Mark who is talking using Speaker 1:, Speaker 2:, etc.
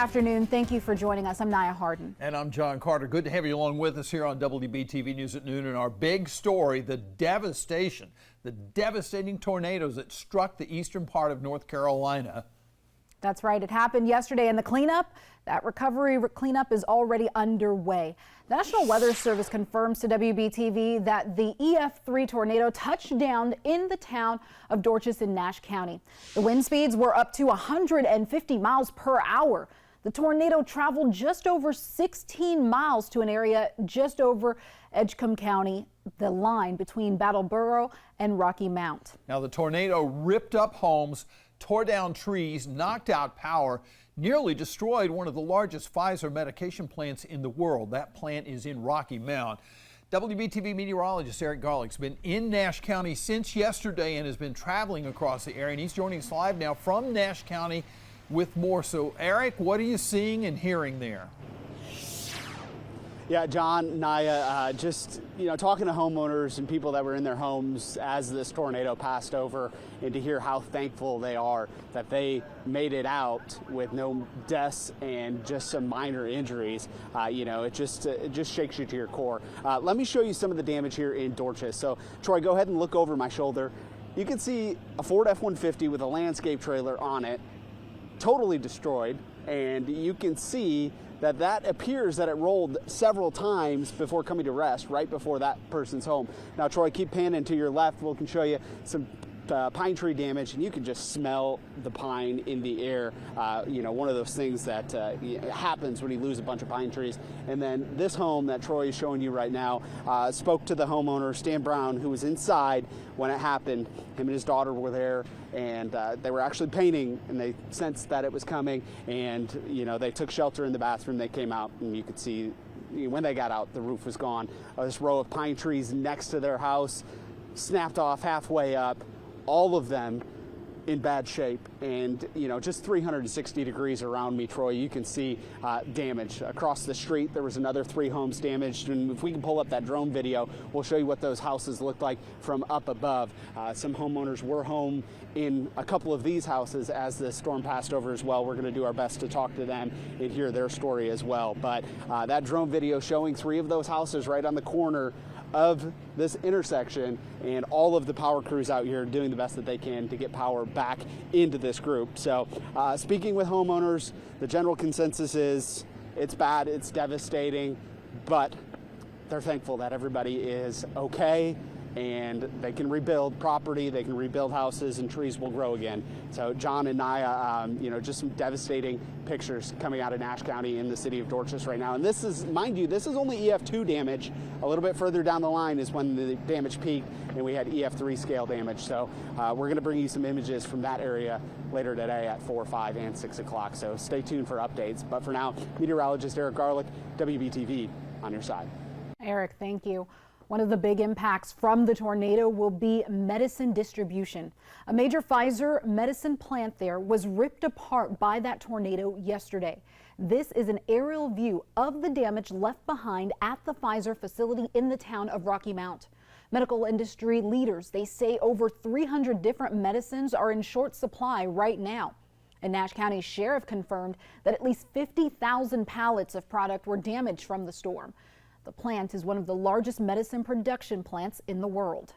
Speaker 1: Afternoon. Thank you for joining us. I'm Nia Harden.
Speaker 2: And I'm John Carter. Good to have you along with us here on WBTV News at noon. And our big story, the devastating tornadoes that struck the eastern part of North Carolina.
Speaker 1: That's right. It happened yesterday, and that recovery cleanup is already underway. The National Weather Service confirms to WBTV that the EF-3 tornado touched down in the town of Dorchester in Nash County. The wind speeds were up to 150 miles per hour. The tornado traveled just over 16 miles to an area just over Edgecombe County, the line between Brattleboro and Rocky Mount.
Speaker 2: Now, the tornado ripped up homes, tore down trees, knocked out power, nearly destroyed one of the largest Pfizer medication plants in the world. That plant is in Rocky Mount. WBTV meteorologist Eric Garlick's been in Nash County since yesterday and has been traveling across the area, and he's joining us live now from Nash County with more. So, Eric, what are you seeing and hearing there?
Speaker 3: Yeah, John, Nia, just, talking to homeowners and people that were in their homes as this tornado passed over, and to hear how thankful they are that they made it out with no deaths and just some minor injuries. It just shakes you to your core. Let me show you some of the damage here in Dorchester. So, Troy, go ahead and look over my shoulder. You can see a Ford F-150 with a landscape trailer on it, totally destroyed, and you can see that appears that it rolled several times before coming to rest right before that person's home. Now, Troy, keep panning to your left. We can show you some pine tree damage, and you can just smell the pine in the air. One of those things that happens when you lose a bunch of pine trees. And then this home that Troy is showing you right now, spoke to the homeowner, Stan Brown, who was inside when it happened. Him and his daughter were there, and they were actually painting, and they sensed that it was coming, and they took shelter in the bathroom. They came out, and you could see when they got out, the roof was gone. This row of pine trees next to their house snapped off halfway up, all of them in bad shape, and just 360 degrees around me, Troy, you can see damage across the street. There was another 3 homes damaged, and if we can pull up that drone video, we'll show you what those houses looked like from up above. Some homeowners were home in a couple of these houses as the storm passed over as well. We're going to do our best to talk to them and hear their story as well. But that drone video showing 3 of those houses right on the corner of this intersection, and all of the power crews out here doing the best that they can to get power back into this group. So speaking with homeowners, the general consensus is it's bad, it's devastating, but they're thankful that everybody is okay and they can rebuild property, they can rebuild houses, and trees will grow again. So John and Nia, just some devastating pictures coming out of Nash County in the city of Dorchester right now. And this is, mind you, this is only EF-2 damage. A little bit further down the line is when the damage peaked and we had EF-3 scale damage. So we're going to bring you some images from that area later today at 4, 5, and 6 o'clock. So stay tuned for updates. But for now, meteorologist Eric Garlick, WBTV, on your side.
Speaker 1: Eric, thank you. One of the big impacts from the tornado will be medicine distribution. A major Pfizer medicine plant there was ripped apart by that tornado yesterday. This is an aerial view of the damage left behind at the Pfizer facility in the town of Rocky Mount. Medical industry leaders, they say over 300 different medicines are in short supply right now. And Nash County Sheriff confirmed that at least 50,000 pallets of product were damaged from the storm. The plant is one of the largest medicine production plants in the world.